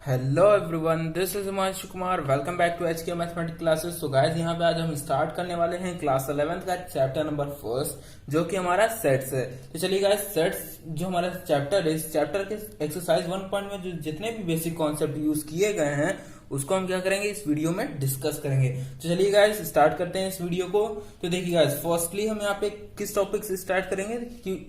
Hello everyone, this is Himanshu Kumar. Welcome back to HK mathematics classes. So guys, यहाँ पे आज हम स्टार्ट करने वाले हैं क्लास 11th का चैप्टर नंबर फर्स्ट, जो कि हमारा सेट्स है। तो चलिए गाइस, सेट्स जो हमारा चैप्टर है, इस चैप्टर के एक्सरसाइज 1 पॉइंट में जो जितने भी बेसिक कॉन्सेप्ट यूज किए गए हैं उसको हम क्या करेंगे, इस वीडियो में डिस्कस करेंगे। तो चलिए गाइस, स्टार्ट करते हैं इस वीडियो को। तो देखिए गाइस, फर्स्टली हम यहाँ पे किस टॉपिक से स्टार्ट करेंगे।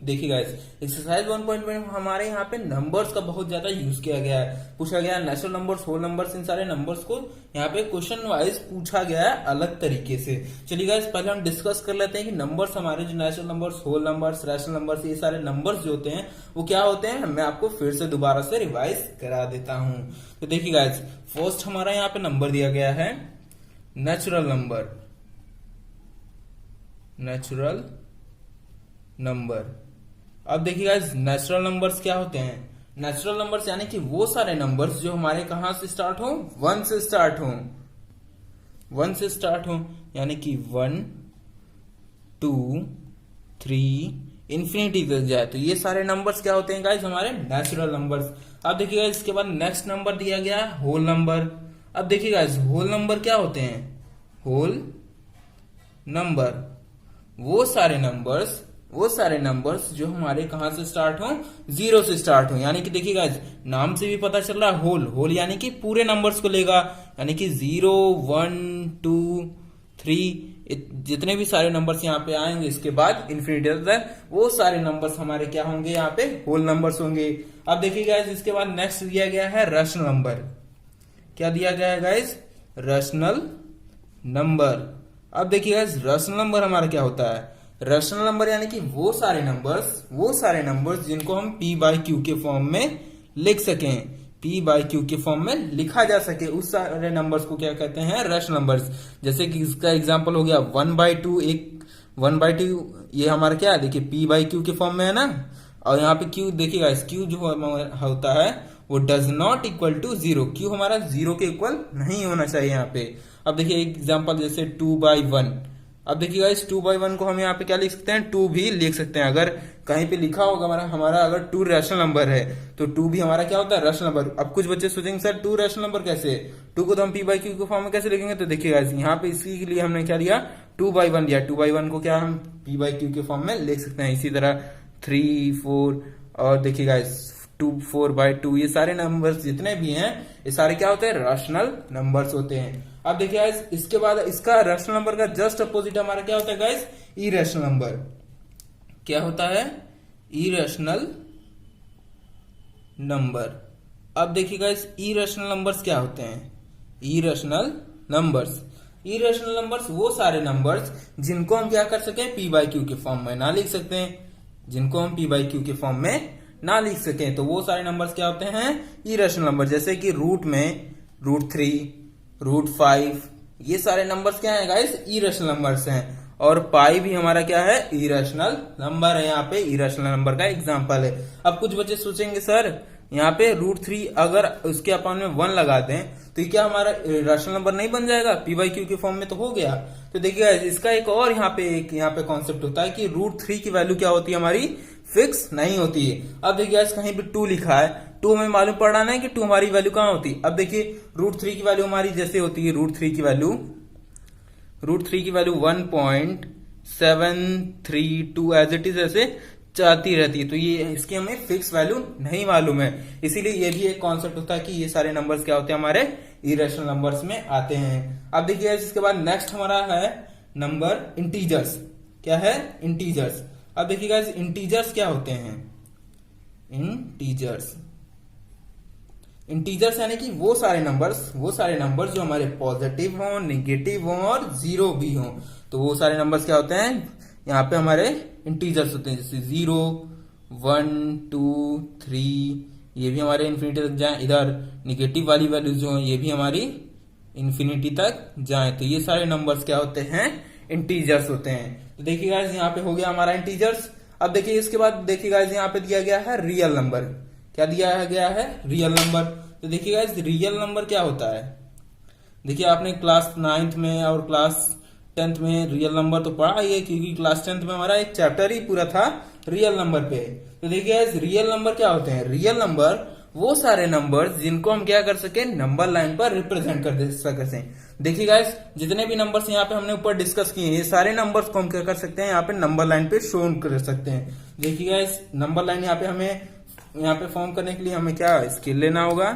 देखिए गाइस, एक्सरसाइज 1 पॉइंट में हमारे यहाँ पे नंबर्स का बहुत ज्यादा यूज किया गया है। पूछा गया है नेचुरल नंबर्स, होल नंबर्स, इन सारे नंबर्स को यहाँ पे क्वेश्चन वाइज पूछा गया है अलग तरीके से। चलिए गाइस, पहले हम डिस्कस कर लेते हैं कि नंबर्स हमारे जो natural numbers, whole numbers, rational numbers, ये सारे नंबर्स जो होते हैं वो क्या होते हैं। मैं आपको फिर से दोबारा से रिवाइज करा देता हूं। तो देखिए गाइस, फर्स्ट हमारा यहाँ पे नंबर दिया गया है नेचुरल नंबर। Natural number. अब देखिए गाइस, नेचुरल नंबर्स क्या होते हैं। नेचुरल नंबर्स यानी कि वो सारे नंबर्स जो हमारे कहां से स्टार्ट हो, 1 से स्टार्ट हो। 1 से स्टार्ट हो यानी कि 1, 2, 3 इंफिनिटी तक जाए, तो ये सारे नंबर्स क्या होते हैं गाइस, हमारे नेचुरल नंबर्स। अब देखिए गाइस, इसके बाद नेक्स्ट नंबर दिया गया है होल नंबर। अब देखिए गाइस, होल नंबर क्या होते हैं। होल नंबर वो सारे नंबर्स जो हमारे कहां से स्टार्ट हो, 0 से स्टार्ट हो। यानी कि देखिए गाइस, नाम से भी पता चल रहा है होल यानी कि पूरे नंबर्स को लेगा। यानी कि 0, 1, 2, 3 जितने भी सारे नंबर्स यहाँ पे आएंगे, इसके बाद इन्फिनिटी तक, वो सारे नंबर्स हमारे क्या होंगे, यहाँ पे होल नंबर्स होंगे। अब देखिए गाइस, इसके बाद नेक्स्ट दिया गया है रैशनल नंबर। क्या दिया गया है गाइस, रैशनल नंबर। अब देखिए गाइस, रैशनल नंबर हमारा क्या होता है। रैशनल नंबर यानी कि वो सारे नंबर्स जिनको हम p बाई क्यू के फॉर्म में लिख सकें, p बाई क्यू के फॉर्म में लिखा जा सके, उस सारे नंबर्स को क्या कहते हैं, रैशनल नंबर्स। जैसे कि इसका एग्जांपल हो गया 1/2। एक 1/2 ये हमारा क्या है, देखिए p बाई क्यू के फॉर्म में है ना। और यहाँ पे q देखिएगा, इस q जो होता है वो does not equal to 0। q हमारा 0 के इक्वल नहीं होना चाहिए यहाँ पे। अब देखिए एग्जाम्पल जैसे 2/1। अब देखिएगा, इस 2/1 को हम यहाँ पे क्या लिख सकते हैं, 2 भी लिख सकते हैं। अगर कहीं पे लिखा होगा हमारा अगर 2 रैशनल नंबर है तो 2 भी हमारा क्या होता है, रैशनल नंबर। अब कुछ बच्चे सोचेंगे सर 2 रैशनल नंबर कैसे, 2 को तो हम p बाई क्यू के फॉर्म में कैसे लिखेंगे। तो देखिएगा, यहाँ पे इसी के लिए हमने क्या लिया, 2/1 लिया। 2/1 को क्या हम p बाई क्यू के फॉर्म में लिख सकते हैं। इसी तरह 3, 4 और देखिएगा 2, 4/2, ये सारे नंबर्स जितने भी हैं ये सारे क्या होते हैं, रैशनल नंबर्स होते हैं। अब देखिए गाइस, इसके बाद इसका रैशनल नंबर का जस्ट अपोजिट हमारा क्या होता है गाइस, इरेशनल नंबर। क्या होता है, इरेशनल नंबर। अब देखिए गाइस, इरेशनल नंबर्स क्या होते हैं। इरेशनल नंबर्स वो सारे नंबर्स जिनको हम क्या कर सके, p बाई क्यू के फॉर्म में ना लिख सकते हैं, जिनको हम p बाई क्यू के फॉर्म में ना लिख सकें, तो वो सारे नंबर्स क्या होते हैं, इरेशनल नंबर। जैसे कि रूट में √3, √5, ये सारे नंबर्स क्या हैं गाइस, इरेशनल नंबर्स हैं। और पाई भी हमारा क्या है, इरेशनल नंबर है। यहाँ पे इरेशनल नंबर का एग्जांपल है। अब कुछ बच्चे सोचेंगे सर यहाँ पे √3 अगर उसके अपन में 1 लगा दें तो ये क्या हमारा रैशनल नंबर नहीं बन जाएगा, p बाई क्यू के फॉर्म में तो हो गया। तो देखिए इसका एक और यहाँ पे कॉन्सेप्ट होता है कि √3 की वैल्यू क्या होती है, हमारी फिक्स नहीं होती है। अब देखिए कहीं पे 2 लिखा है, 2 हमें मालूम पड़ रहा है कि 2 हमारी वैल्यू कहाँ होती है। अब देखिए √3 की वैल्यू हमारी जैसे होती है, √3 की वैल्यू 1.732 एज इट इज ऐसे जाती रहती है। तो ये इसकी हमें फिक्स वैल्यू नहीं मालूम है, इसीलिए ये भी एक कॉन्सेप्ट होता है कि ये सारे नंबर्स क्या होते हैं, हमारे इरेशनल नंबर्स में आते हैं। अब देखिए इसके बाद नेक्स्ट हमारा है नंबर इंटीजर्स। क्या है, इंटीजर्स। अब देखिए गाइस, इंटीजर्स क्या होते हैं। इंटीजर्स यानी कि वो सारे नंबर्स जो हमारे पॉजिटिव हों, नेगेटिव हों और 0 भी हों, तो वो सारे नंबर्स क्या होते हैं, यहाँ पे हमारे इंटीजर्स होते हैं। जैसे 0, 1, 2, 3, ये भी हमारे इन्फिनिटी तक जाए। इधर निगेटिव वाली वैल्यूज जो है ये भी हमारी इन्फिनिटी तक जाए। तो ये सारे नंबर्स क्या होते हैं, इंटीजर्स होते हैं। तो देखिए गाइस, यहाँ पे हो गया हमारा इंटीजर्स। अब देखिए इसके बाद देखिए गाइस, यहाँ पे दिया गया है रियल नंबर। क्या दिया गया है, रियल नंबर। तो देखिए गाइस, रियल नंबर क्या होता है। देखिए आपने क्लास 9th में और क्लास 10th में रियल नंबर तो पढ़ा ही है, क्योंकि क्लास 10th में हमारा एक चैप्टर ही पूरा था रियल नंबर पे। तो देखिए रियल नंबर क्या होते हैं, रियल नंबर वो सारे नंबर्स जिनको हम क्या कर सके, नंबर लाइन पर रिप्रेजेंट कर दे सकते। देखिए गाइस, जितने भी नंबर्स यहाँ पे हमने ऊपर डिस्कस किए, ये सारे नंबर्स को हम क्या कर सकते हैं, यहाँ पे नंबर लाइन पे शो कर सकते हैं। देखिए गाइस, नंबर लाइन यहाँ पे हमें यहाँ पे फॉर्म करने के लिए हमें क्या स्केल लेना होगा,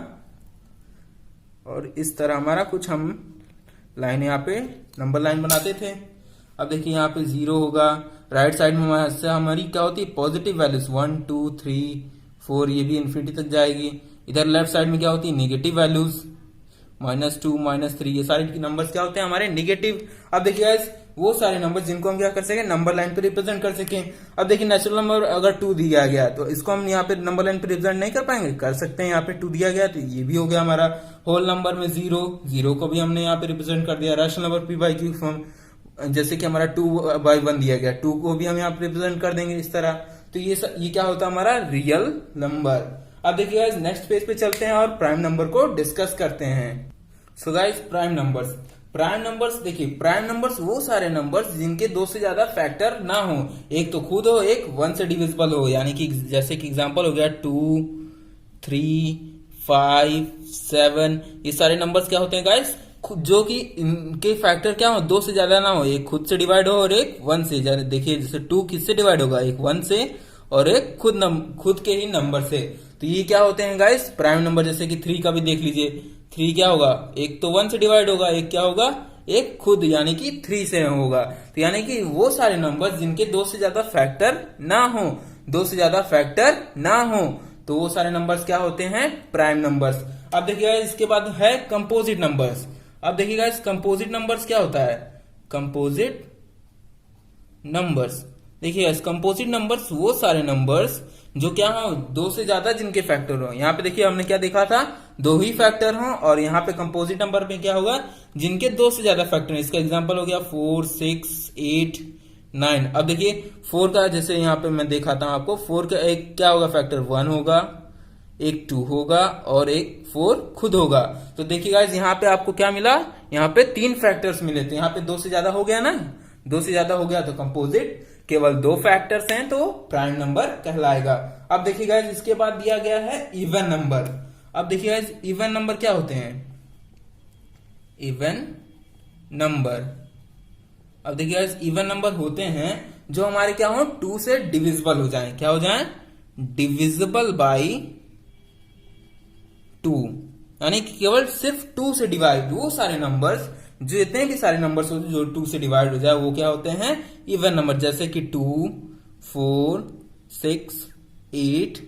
और इस तरह हमारा कुछ हम लाइन यहाँ पे नंबर लाइन बनाते थे। अब देखिए यहाँ पे 0 होगा, राइट साइड में हमारी क्या होती है, पॉजिटिव वैल्यूज 1 2 3 4, ये भी इन्फिनिटी तक जाएगी। इधर लेफ्ट साइड में क्या होती है, निगेटिव वैल्यूज -2 -3, ये सारे नंबर्स क्या होते हैं हमारे निगेटिव। अब देखिए गाइस, वो सारे नंबर्स जिनको हम क्या कर सके, नंबर लाइन पे रिप्रेजेंट कर सके। अब देखिए नेचुरल नंबर अगर 2 दिया गया तो इसको हम यहाँ पे नंबर लाइन पे रिप्रेजेंट नहीं कर पाएंगे, कर सकते हैं। यहाँ पे 2 दिया गया तो ये भी हो गया हमारा। होल नंबर में 0 को भी हमने यहाँ पे रिप्रेजेंट कर दिया। रैशनल नंबर p/q फॉर्म, जैसे कि हमारा 2/1 दिया गया, 2 को भी हम यहाँ पे रिप्रेजेंट कर देंगे इस तरह। तो ये क्या होता है हमारा रियल नंबर। अब देखिए गाइस, नेक्स्ट पेज पे चलते हैं और प्राइम नंबर को डिस्कस करते हैं। सो गाइस, प्राइम नंबर्स देखिए, प्राइम नंबर्स वो सारे नंबर्स जिनके 2 से ज्यादा फैक्टर ना हो, एक तो खुद हो, एक 1 से डिविजिबल हो। यानी कि जैसे कि एग्जांपल हो गया 2 3 5 7, ये सारे नंबर्स क्या होते हैं गाइस, जो कि इनके फैक्टर क्या हो, 2 से ज्यादा ना हो, एक खुद से डिवाइड हो और एक 1 से। देखिए जैसे 2 किससे डिवाइड होगा, एक 1 से और एक खुद के ही नंबर से। तो ये क्या होते हैं गाइस, प्राइम नंबर। जैसे कि 3 का भी देख लीजिए, 3 क्या होगा, एक तो 1 से डिवाइड होगा, एक क्या होगा, एक खुद यानी कि 3 से होगा। तो यानी कि वो सारे नंबर जिनके 2 से ज्यादा फैक्टर ना हो, 2 से ज्यादा फैक्टर ना हो, तो वो सारे नंबर्स क्या होते हैं, प्राइम नंबर्स। अब देखिएगा इसके बाद है कंपोजिट नंबर्स। अब देखिएगा इस कंपोजिट नंबर्स क्या होता है, कंपोजिट नंबर्स। देखिए कंपोजिट नंबर्स वो सारे नंबर्स जो क्या हो, 2 से ज्यादा जिनके फैक्टर हो। यहाँ पे देखिए हमने क्या देखा था, 2 ही फैक्टर हो, और यहाँ पे कंपोजिट नंबर में क्या होगा, जिनके 2 से ज्यादा फैक्टर है। इसका एग्जांपल हो गया 4 6 8 9। अब देखिए 4 का, जैसे यहाँ पे मैं दिखाता हूं आपको, 4 का एक क्या होगा फैक्टर, 1 होगा, एक 2 होगा और एक 4 खुद होगा। तो देखिए गाइस, यहाँ पे आपको क्या मिला, यहाँ पे 3 फैक्टर्स मिले थे। यहाँ पे 2 से ज्यादा हो गया ना, 2 से ज्यादा हो गया तो कंपोजिट। केवल 2 फैक्टर्स हैं तो प्राइम नंबर कहलाएगा। अब देखिए गाइस, इसके बाद दिया गया है इवन नंबर। अब देखिए गाइस, इवन नंबर क्या होते हैं, इवन नंबर। अब देखिए गाइस, इवन नंबर होते हैं जो हमारे क्या हो, 2 से डिविजिबल हो जाएं। क्या हो जाएं, डिविजिबल बाई 2, यानी कि केवल सिर्फ 2 से डिवाइड। वो सारे नंबर्स, जो इतने भी सारे नंबर्स होते हैं जो 2 से डिवाइड हो जाए, वो क्या होते हैं, इवन नंबर। जैसे कि 2 4 6 8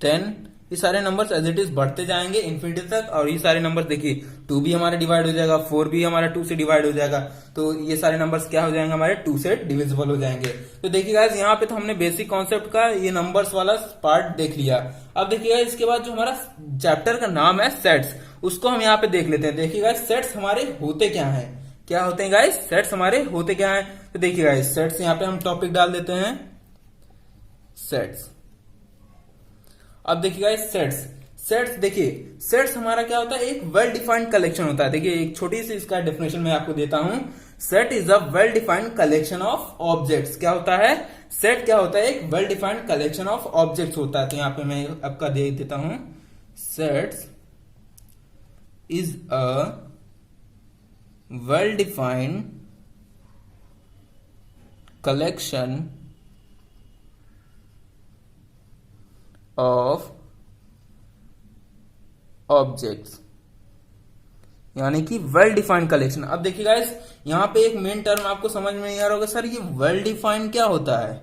10, ये सारे नंबर्स एज इट इज बढ़ते जाएंगे इन्फिनिटी तक। और ये सारे नंबर्स देखिए, 2 भी हमारा डिवाइड हो जाएगा, 4 भी हमारा 2 से डिवाइड हो जाएगा। तो ये सारे नंबर्स क्या हो जाएंगे, हमारे 2 से डिविजिबल हो जाएंगे। तो देखिए गाइस, यहाँ पे तो हमने बेसिक कॉन्सेप्ट का ये नंबर्स वाला पार्ट देख लिया। अब देखिएगा इसके बाद जो हमारा चैप्टर का नाम है सेट्स, उसको हम यहाँ पे देख लेते हैं। देखिए गाइस, सेट्स हमारे होते क्या हैं, क्या होते हैं गाइस, सेट्स हमारे होते क्या हैं। तो देखिए गाइस, सेट्स यहाँ पे हम टॉपिक डाल देते हैं सेट्स। अब देखिए गाइस, सेट्स देखिए, सेट्स हमारा क्या होता है, एक वेल डिफाइंड कलेक्शन होता है। देखिए एक छोटी सी इसका डेफिनेशन मैं आपको देता हूं। Set is a well defined collection of objects. क्या होता है, सेट क्या होता है, एक well defined collection of objects होता है। तो यहां पे मैं आपका दे देता हूं, sets is a well defined collection of objects, यानी कि वेल डिफाइंड कलेक्शन। अब देखिए गाइस, यहां पे एक मेन टर्म आपको समझ में नहीं आ रहा होगा, सर ये वेल डिफाइंड क्या होता है,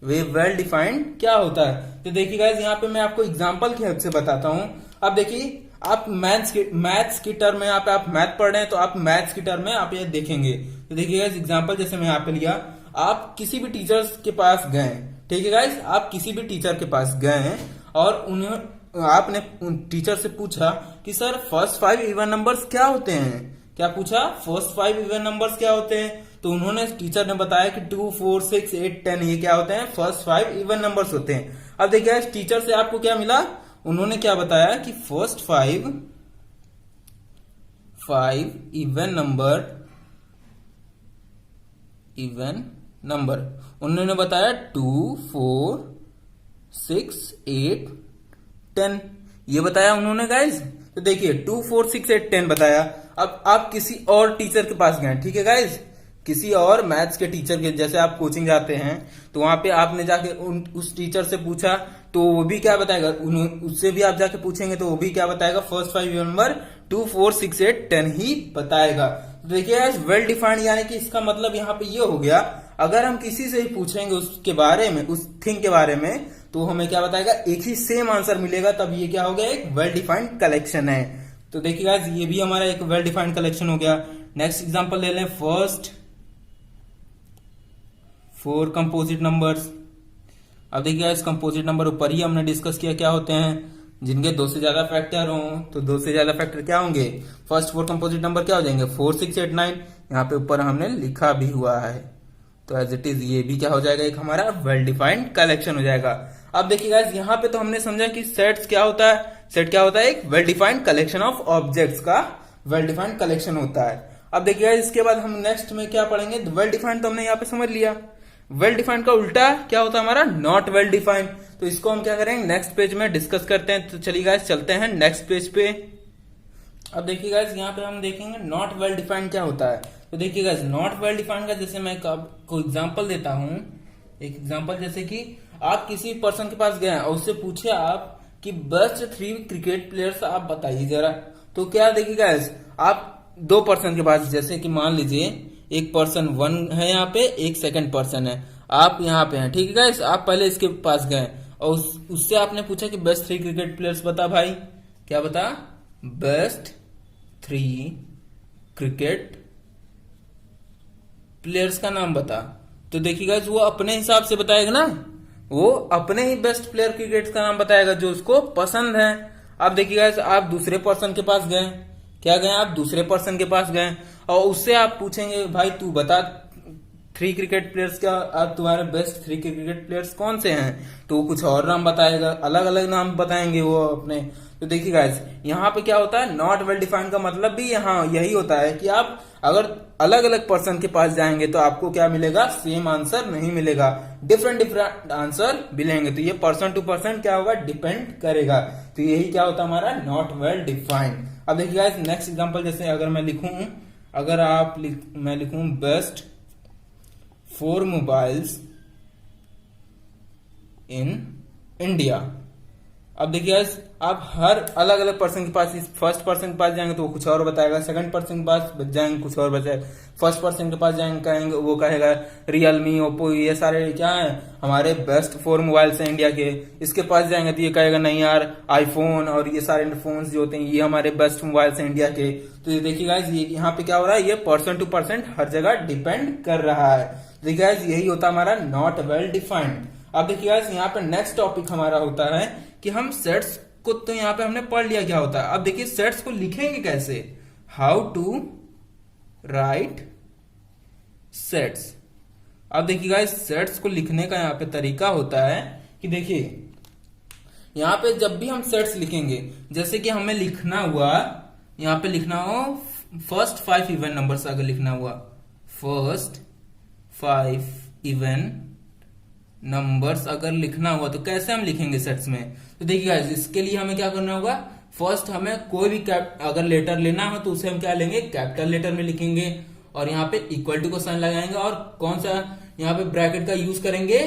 वे वेल डिफाइंड क्या होता है। तो देखिए गाइस, यहां पे मैं आपको एग्जांपल की हेल्प से बताता हूं। अब देखिए, आप मैथ्स की टर्म में, यहाँ पे आप मैथ पढ़ रहे हैं तो आप मैथ्स की टर्म में आप ये देखेंगे। तो देखिए गाइस, एग्जांपल जैसे मैं यहाँ पे लिया, आप किसी भी टीचर्स के पास गए, ठीक है गाइस, आप किसी भी टीचर के पास गए और आपने टीचर से पूछा कि सर फर्स्ट 5 इवन नंबर्स क्या होते हैं। क्या पूछा, फर्स्ट 5 इवन नंबर्स क्या होते हैं। तो उन्होंने, टीचर ने बताया कि 2 4 6 8 10, ये क्या होते हैं, फर्स्ट 5 इवन नंबर्स होते हैं। अब देखिए टीचर से आपको क्या मिला, उन्होंने क्या बताया कि फर्स्ट 5 इवन नंबर उन्होंने बताया 2 4 6 8 10। ये बताया उन्होंने गाइज। तो देखिए 2 4 6 8 10 बताया। अब आप किसी और टीचर के पास गए, ठीक है गाइज, किसी और मैथ्स के टीचर के, जैसे आप कोचिंग जाते हैं तो वहां पे आपने जाके उस टीचर से पूछा तो वो भी क्या बताएगा, उससे भी आप जाके पूछेंगे तो वो भी क्या बताएगा, फर्स्ट 5 नंबर 2 4 6 8 10 ही बताएगा। तो देखिए वेल डिफाइंड यानी कि इसका मतलब यहाँ पे ये हो गया, अगर हम किसी से ही पूछेंगे उसके बारे में, उस थिंग के बारे में, तो हमें क्या बताएगा, एक ही सेम आंसर मिलेगा। तब ये क्या हो गया, एक वेल डिफाइंड कलेक्शन है। तो देखिएगा ये भी हमारा एक वेल डिफाइंड कलेक्शन हो गया। नेक्स्ट एग्जांपल ले लें, फर्स्ट 4 कंपोजिट नंबर्स। अब देखिएगा इस कंपोजिट नंबर ऊपर ही हमने डिस्कस किया क्या होते हैं, जिनके 2 से ज्यादा फैक्टर हो। तो 2 से ज्यादा फैक्टर क्या होंगे, फर्स्ट 4 कंपोजिट नंबर क्या हो जाएंगे, 4 6 8 9। यहाँ पे ऊपर हमने लिखा भी हुआ है। तो एज इट इज ये भी क्या हो जाएगा, एक हमारा वेल डिफाइंड कलेक्शन हो जाएगा। अब देखिएगा यहाँ पे तो हमने समझा कि सेट्स क्या होता है, सेट क्या होता है, एक well defined collection of objects का वेल डिफाइंड कलेक्शन होता है। अब देखिएगा इसके बाद हम नेक्स्ट में क्या पढ़ेंगे, वेल डिफाइंड तो हमने यहाँ पे समझ लिया। वेल डिफाइंड का उल्टा क्या होता है हमारा, नॉट वेल डिफाइंड। तो इसको हम क्या करेंगे, नेक्स्ट पेज में डिस्कस करते हैं। तो चलिए गाइस चलते हैं नेक्स्ट पेज पे। अब देखिए गाइस यहाँ पे हम देखेंगे नॉट वेल डिफाइंड क्या होता है। तो देखिए गाइस नॉट वेल डिफाइंड का, जैसे मैं आपको एग्जांपल देता हूं, एक एग्जांपल जैसे कि आप किसी पर्सन के पास गए और उससे पूछे आप कि बेस्ट 3 क्रिकेट प्लेयर्स आप बताइए जरा। तो क्या देखिए गाइस, आप 2 पर्सन के पास, जैसे कि मान लीजिए एक पर्सन 1 है यहाँ पे, एक सेकंड पर्सन है, आप यहाँ पे हैं, ठीक है गाइस। आप पहले इसके पास गए और उससे आपने पूछा कि बेस्ट 3 क्रिकेट प्लेयर्स बता भाई, क्या बता, बेस्ट 3 क्रिकेट प्लेयर्स का नाम बता। तो देखिए गाइस वो अपने हिसाब से बताएगा ना, वो अपने ही बेस्ट प्लेयर क्रिकेट का नाम बताएगा जो उसको पसंद है। अब देखिए गाइस आप दूसरे पर्सन के पास गए, क्या गए, आप दूसरे पर्सन के पास गए और उससे आप पूछेंगे भाई तू बता 3 क्रिकेट प्लेयर्स का, आप तुम्हारे बेस्ट 3 क्रिकेट प्लेयर्स कौन से हैं। तो वो कुछ और नाम बताएगा, अलग अलग नाम बताएंगे वो अपने। तो देखिए गाइस यहाँ पे क्या होता है, नॉट वेल डिफाइंड का मतलब भी यहाँ यही होता है कि आप अगर अलग अलग पर्सन के पास जाएंगे तो आपको क्या मिलेगा, सेम आंसर नहीं मिलेगा, डिफरेंट डिफरेंट आंसर मिलेंगे। तो ये पर्सन टू पर्सन क्या होगा, डिपेंड करेगा। तो यही क्या होता है हमारा नॉट वेल डिफाइंड। अब देखिए गाइस नेक्स्ट एग्जांपल, जैसे अगर मैं लिखूं, अगर मैं लिखूं बेस्ट 4 मोबाइल्स इन इंडिया। अब देखिए गाइस आप हर अलग अलग पर्सन के पास, इस फर्स्ट पर्सन के पास जाएंगे तो वो कुछ और बताएगा, सेकंड पर्सन के पास जाएंगे कुछ और बताएगा, फर्स्ट पर्सन के पास जाएंगे कहेंगे वो कहेगा रियलमी, ओप्पो, ये सारे क्या है हमारे बेस्ट 4 मोबाइल्स हैं इंडिया के। इसके पास जाएंगे तो ये कहेगा नहीं यार आईफोन और ये सारे फोन्स जो होते हैं ये हमारे बेस्ट मोबाइल्स हैं इंडिया के। तो ये देखिए गाइस ये यहाँ पे क्या हो रहा है, ये पर्सन टू पर्सन हर जगह डिपेंड कर रहा है। देखिए गाइस यही होता है हमारा नॉट वेल डिफाइंड। अब देखिए गाइस यहाँ पे नेक्स्ट टॉपिक हमारा होता है कि हम सेट्स को, तो यहाँ पे हमने पढ़ लिया क्या होता है। अब देखिए सेट्स को लिखेंगे कैसे, हाउ टू राइट सेट्स। अब देखिए गाइस सेट्स को लिखने का यहाँ पे तरीका होता है कि देखिए यहाँ पे जब भी हम सेट्स लिखेंगे, जैसे कि हमें लिखना हुआ, यहाँ पे लिखना हो फर्स्ट 5 इवन नंबर्स, अगर लिखना हुआ फर्स्ट 5 इवन नंबर्स अगर लिखना हुआ तो कैसे हम लिखेंगे सेट्स में। तो देखिए गाइस इसके लिए हमें क्या करना होगा, फर्स्ट हमें कोई भी अगर लेटर लेना हो तो उसे हम क्या लेंगे, कैपिटल लेटर में लिखेंगे और यहाँ पे इक्वल टू का साइन लगाएंगे और कौन सा यहाँ पे ब्रैकेट का यूज करेंगे,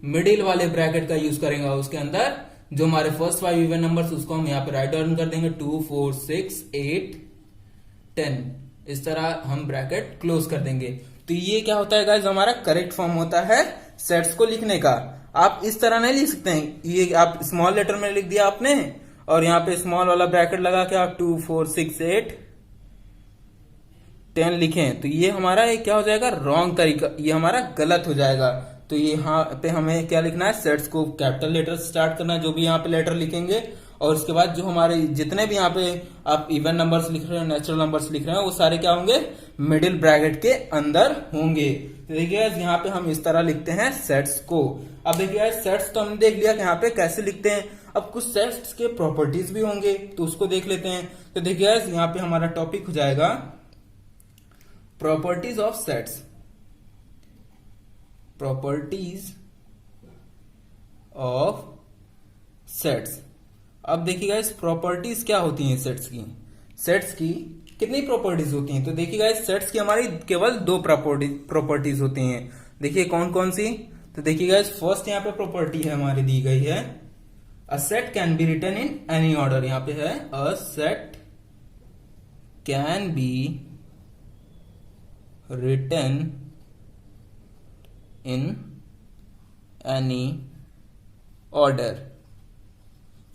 मिडिल वाले ब्रैकेट का यूज करेंगे और उसके अंदर जो हमारे फर्स्ट 5 इवन नंबर्स उसको हम यहाँ पे राइट डाउन कर देंगे 2 4 6 8 10, इस तरह हम ब्रैकेट क्लोज कर देंगे। तो ये क्या होता है गाइस, हमारा करेक्ट फॉर्म होता है सेट्स को लिखने का। आप इस तरह नहीं लिख सकते हैं, ये आप स्मॉल लेटर में लिख दिया आपने और यहाँ पे स्मॉल वाला ब्रैकेट लगा के आप 2 4 6 8 10 लिखें, तो ये हमारा एक क्या हो जाएगा, रॉन्ग तरीका, ये हमारा गलत हो जाएगा। तो ये यहाँ पे हमें क्या लिखना है, सेट्स को कैपिटल लेटर से स्टार्ट करना है, जो भी यहाँ पे लेटर लिखेंगे और उसके बाद जो हमारे जितने भी यहाँ पे आप इवन नंबर्स लिख रहे हो, नेचुरल नंबर्स लिख रहे हैं, वो सारे क्या होंगे, मिडिल ब्रैकेट के अंदर होंगे। तो देखिए यहाँ पे हम इस तरह लिखते हैं सेट्स को। अब देखिए सेट्स तो हमने देख लिया कि यहाँ पे कैसे लिखते हैं। अब कुछ सेट्स के प्रॉपर्टीज भी होंगे तो उसको देख लेते हैं। तो देखिए यहाँ पे हमारा टॉपिक हो जाएगा properties of sets. Properties of sets. अब देखिए गाइस प्रॉपर्टीज क्या होती हैं सेट्स की। सेट्स की कितनी प्रॉपर्टीज होती हैं? तो देखिए गाइस सेट्स की हमारी केवल दो प्रॉपर्टीज होती हैं। देखिए कौन कौन सी? तो देखिए गाइस फर्स्ट यहाँ पे प्रॉपर्टी है हमारी दी गई है, a set can be written in any order. यहाँ पे है a set can be written in any order,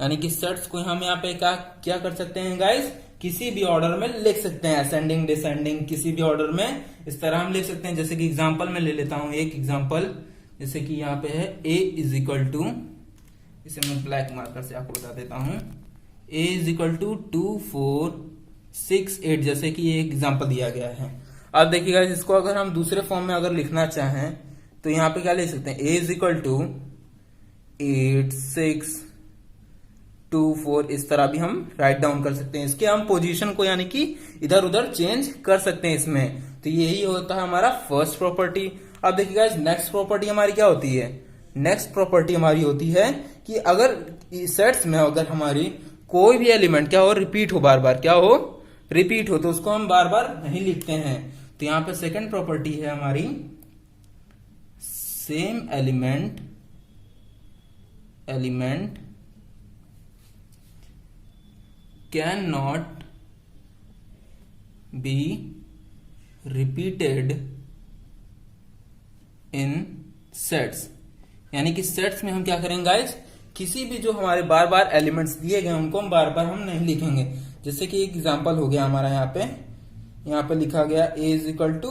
यानी कि सेट्स को हम यहाँ पे क्या कर सकते हैं गाइस, किसी भी ऑर्डर में लिख सकते हैं, असेंडिंग डिसेंडिंग किसी भी ऑर्डर में इस तरह हम लिख सकते हैं। जैसे कि एग्जांपल में ले लेता हूं एक एग्जांपल, जैसे कि यहाँ पे है a इज इक्वल टू, इसे मैं ब्लैक मार्कर से आपको बता देता हूं, a इज इक्वल टू 2 4 6 8, जैसे कि ये एग्जांपल दिया गया है। अब देखिए गाइस इसको अगर हम दूसरे फॉर्म में अगर लिखना चाहें तो यहाँ पे क्या लिख सकते हैं, a इज इक्वल टू 8 6 2 4, इस तरह भी हम राइट डाउन कर सकते हैं। इसके हम पोजीशन को यानी कि इधर उधर चेंज कर सकते हैं इसमें। तो यही होता है हमारा फर्स्ट प्रॉपर्टी। अब देखिए गाइस नेक्स्ट प्रॉपर्टी हमारी क्या होती है? नेक्स्ट प्रॉपर्टी हमारी होती है कि अगर सेट्स में अगर हमारी कोई भी एलिमेंट क्या हो, रिपीट हो, बार बार क्या हो, रिपीट हो, तो उसको हम बार बार नहीं लिखते हैं। तो यहां पे सेकेंड प्रॉपर्टी है हमारी, same element can not be repeated in sets, यानी कि सेट्स में हम क्या करेंगे गाइस, किसी भी जो हमारे बार बार एलिमेंट्स दिए गए उनको हम बार बार हम नहीं लिखेंगे। जैसे कि एक एग्जांपल हो गया हमारा यहाँ पे लिखा गया a इज इक्वल टू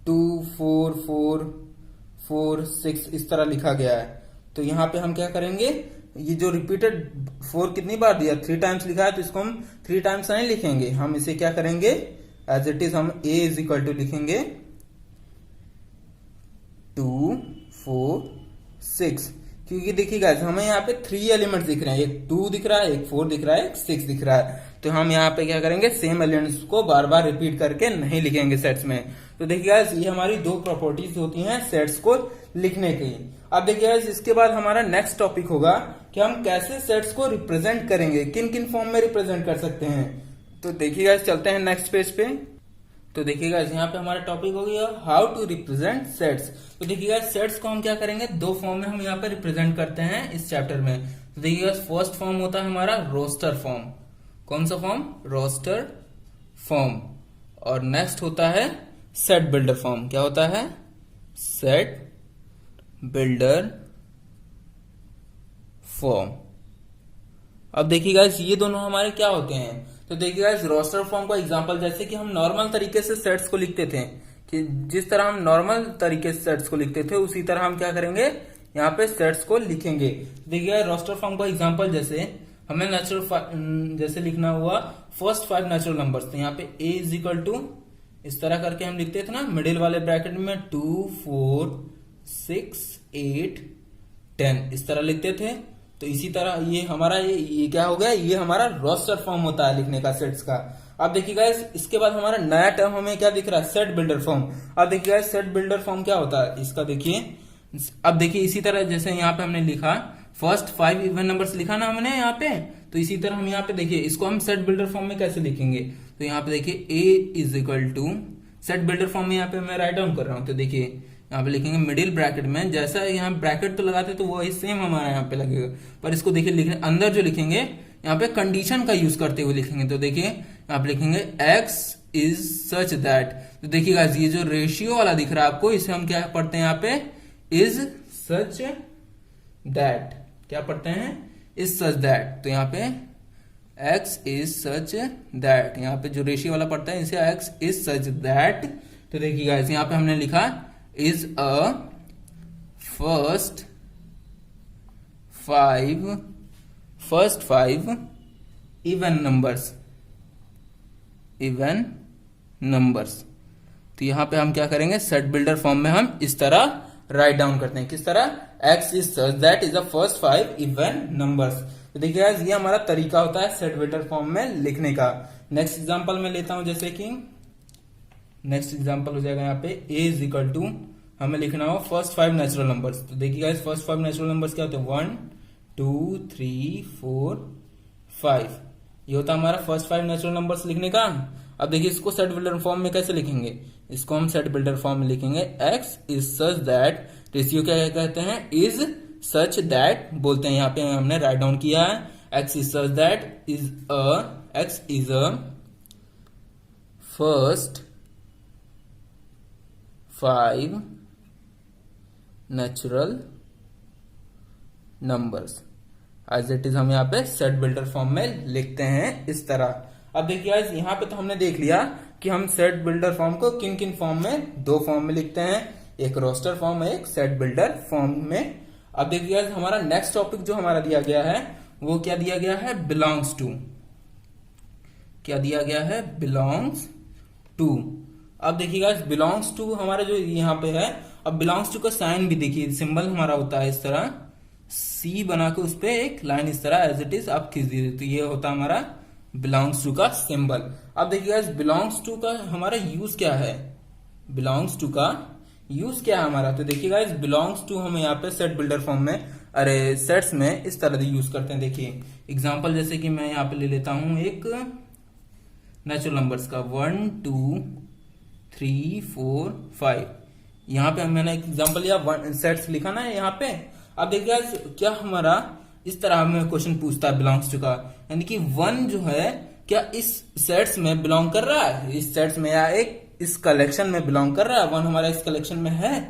2 4 4 4 6, इस तरह लिखा गया है। तो यहाँ पे हम क्या करेंगे, ये जो रिपीटेड 4 कितनी बार दिया, 3 टाइम्स लिखा है, तो इसको हम 3 टाइम्स नहीं लिखेंगे, हम इसे क्या करेंगे, एज इट इज हम a इज इक्वल टू लिखेंगे 2 4 6, क्योंकि देखिए गाइस हमें यहाँ पे 3 एलिमेंट्स दिख रहे हैं, एक 2 दिख रहा है, एक 4 दिख रहा है, एक 6 दिख रहा है। तो हम यहाँ पे क्या करेंगे, सेम एलिमेंट्स को बार बार रिपीट करके नहीं लिखेंगे सेट्स में। तो देखिए गाइस ये हमारी दो प्रॉपर्टीज होती हैं सेट्स को लिखने की। अब देखिए गाइस इसके बाद हमारा नेक्स्ट टॉपिक होगा कि हम कैसे सेट्स को रिप्रेजेंट करेंगे, किन किन फॉर्म में रिप्रेजेंट कर सकते हैं। तो देखिए गाइस चलते हैं नेक्स्ट पेज पे। तो देखिएगा यहाँ पे हमारा टॉपिक हो गया हाउ टू रिप्रेजेंट सेट्स। तो देखिएगा सेट्स को हम क्या करेंगे, दो फॉर्म में हम यहाँ पे रिप्रेजेंट करते हैं इस चैप्टर में। तो देखिएगा फर्स्ट फॉर्म होता है हमारा रोस्टर फॉर्म। कौन सा फॉर्म? Roster form. और नेक्स्ट होता है सेट बिल्डर फॉर्म। क्या होता है? Set builder form. अब देखिएगा ये दोनों हमारे क्या होते हैं, तो देखिएगा इस रोस्टर फॉर्म का एग्जांपल, जैसे कि हम नॉर्मल तरीके से सेट्स को लिखते थे, कि जिस तरह हम नॉर्मल तरीके से सेट्स को लिखते थे उसी तरह हम क्या करेंगे, यहाँ पे सेट्स को लिखेंगे। देखिएगा रोस्टर फॉर्म का एग्जांपल, जैसे हमें नेचुरल जैसे लिखना हुआ फर्स्ट 5 नेचुरल नंबर्स, तो यहाँ पे a इज इक्वल टू इस तरह करके हम लिखते थे ना, मिडिल वाले ब्रैकेट में 2 4 6 8 10 इस तरह लिखते थे। तो इसी तरह ये हमारा ये क्या हो गया, ये हमारा रोस्टर फॉर्म होता है लिखने का सेट्स का। अब देखिएगा इसके बाद हमारा नया टर्म हमें क्या दिख रहा है, सेट बिल्डर फॉर्म। अब देखिएगा सेट बिल्डर फॉर्म क्या होता है इसका, देखिए अब देखिए इसी तरह जैसे यहाँ पे हमने लिखा फर्स्ट 5 इवन नंबर्स लिखा ना हमने यहाँ पे, तो इसी तरह हम यहाँ पे देखिए इसको हम सेट बिल्डर फॉर्म में कैसे लिखेंगे। तो यहाँ पे देखिए a is equal to set builder form में यहाँ पे मैं राइट डाउन कर रहा हूँ। तो देखिए यहाँ पे लिखेंगे मिडिल ब्रैकेट में, जैसा यहाँ ब्रैकेट तो लगाते तो वही सेम हमारा यहाँ पे लगेगा, पर इसको देखिए लिखने अंदर जो लिखेंगे यहाँ पे कंडीशन का यूज करते हुए लिखेंगे। तो देखिए यहाँ पे लिखेंगे x इज सच दैट। तो देखिएगा ये जो रेशियो वाला दिख रहा है आपको, इसे हम क्या पढ़ते हैं यहाँ पे, इज सच दैट। क्या पढ़ते हैं? Is such that. तो यहाँ पे x इज सच दैट, यहाँ पे जो रेशियो वाला पढ़ता है इसे x इज सच दैट। तो देखिएगा यहाँ पे हमने लिखा is a first five even numbers। तो यहां पे हम क्या करेंगे, सेट बिल्डर फॉर्म में हम इस तरह राइट डाउन करते हैं। किस तरह? x is such that is the first 5 even numbers। तो देखिए ये हमारा तरीका होता है सेट बिल्डर फॉर्म में लिखने का। नेक्स्ट एग्जांपल में लेता हूं, जैसे कि नेक्स्ट एग्जांपल हो जाएगा यहाँ पे a इज इक्वल टू हमें लिखना हो फर्स्ट 5 नेचुरल नंबर्स। तो देखिए गाइस फर्स्ट 5 नेचुरल नंबर्स क्या होते हैं, 1 2, 3, 4, 5। ये होता हमारा फर्स्ट 5 नेचुरल नंबर्स लिखने का। अब देखिए इसको सेट बिल्डर फॉर्म में कैसे लिखेंगे, इसको हम सेट बिल्डर फॉर्म में लिखेंगे x is such that, ratio क्या कहते हैं, इज सच दैट बोलते हैं, यहाँ पे हमने राइट डाउन किया है, x is such that x is a first 5 natural numbers as it is. हम यहाँ पे सेट बिल्डर फॉर्म में लिखते हैं इस तरह। अब देखिए गाइस यहाँ पे तो हमने देख लिया कि हम सेट बिल्डर फॉर्म को किन किन फॉर्म में, दो फॉर्म में लिखते हैं, एक रोस्टर फॉर्म है, एक सेट बिल्डर फॉर्म में। अब देखिए गाइस हमारा नेक्स्ट टॉपिक जो हमारा दिया गया है वो क्या दिया गया है, बिलोंग्स टू। क्या दिया गया है, बिलोंग्स टू। अब देखिए गाइस बिलोंग्स टू हमारा जो यहाँ पे है, अब बिलोंग्स टू का साइन भी देखिए, सिंबल हमारा होता है इस तरह, सी बना के उस पर एक लाइन इस तरह एज इट इज आप खींच दीजिए, तो ये होता हमारा बिलोंग्स टू का सिंबल। अब देखिए गाइस बिलोंग्स टू का हमारा यूज क्या है, बिलोंग्स टू का यूज क्या है हमारा, तो देखिए गाइस बिलोंग्स टू हम यहाँ पे सेट बिल्डर फॉर्म में, अरे सेट्स में इस तरह से यूज करते हैं। देखिए एग्जांपल जैसे कि मैं यहाँ पे ले लेता हूं एक नेचुरल नंबर्स का 1, 2, 3, 4, 5। यहाँ पे मैंने एक एग्जांपल लिया, सेट्स लिखा ना यहाँ पे। अब देखिए गाइस क्या हमारा इस तरह हमें क्वेश्चन पूछता है बिलोंग्स टू का, यानी कि 1 जो है क्या इस सेट्स में बिलोंग कर रहा है, इस सेट्स में या एक इस कलेक्शन में बिलोंग कर रहा है, 1 हमारा इस कलेक्शन में है,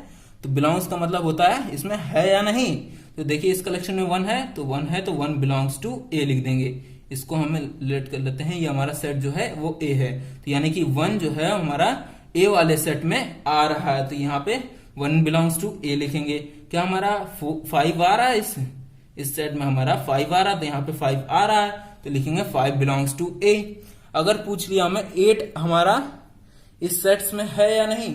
तो बिलोंग्स का मतलब होता है इसमें है या नहीं। तो देखिए इस कलेक्शन में 1 है, तो 1 है तो 1 बिलोंग्स टू ए लिख देंगे, इसको हमें रिलेट कर लेते हैं, ये हमारा सेट जो है वो ए है, तो यानी कि 1 जो है हमारा ए वाले सेट में आ रहा है, तो यहाँ पे 1 बिलोंग्स टू ए लिखेंगे। क्या हमारा 5 आ रहा है, इस सेट में हमारा 5 आ रहा है, तो यहाँ पे 5 आ रहा है, तो लिखेंगे 5 बिलोंग्स टू ए। अगर पूछ लिया हमें 8 हमारा इस सेट्स में है या नहीं,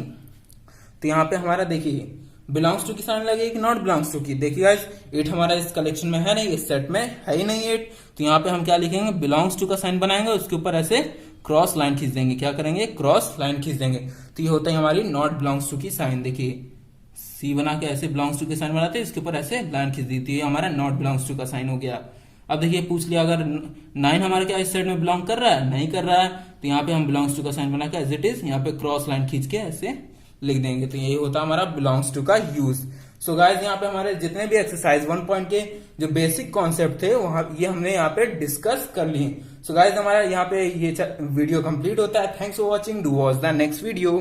तो यहाँ पे हमारा देखिए बिलोंग्स टू की साइन लगेगी, नॉट बिलोंग्स टू की। देखिए गाइस 8 हमारा इस कलेक्शन में है नहीं, इस सेट में है ही नहीं 8, तो यहाँ पे हम क्या लिखेंगे, बिलोंग्स टू का साइन बनाएंगे, उसके ऊपर ऐसे क्रॉस लाइन खींच देंगे, क्या करेंगे, क्रॉस लाइन खींच देंगे, तो ये होता है हमारी नॉट बिलोंग्स टू की साइन। देखिए सी बना के ऐसे बिलोंग्स टू के साइन बनाते हैं, इसके ऊपर ऐसे लाइन खींच दी, तो ये हमारा नॉट बिलोंग्स टू का साइन हो गया। अब देखिए पूछ लिया अगर 9 हमारा क्या इस सेट में बिलोंग कर रहा है, नहीं कर रहा है, तो यहाँ पे हम बिलोंग्स टू का साइन बना के एज इट इज यहाँ पे क्रॉस लाइन खींच के ऐसे लिख देंगे, तो यही होता है हमारा बिलोंग्स टू का यूज। सो गाइस यहाँ पे हमारे जितने भी एक्सरसाइज 1 पॉइंट के जो बेसिक कॉन्सेप्ट थे वहां ये हमने यहाँ पे डिस्कस कर लिए। सो गाइस हमारा यहाँ पे ये वीडियो कंप्लीट होता है। Thanks for watching, do watch the next video.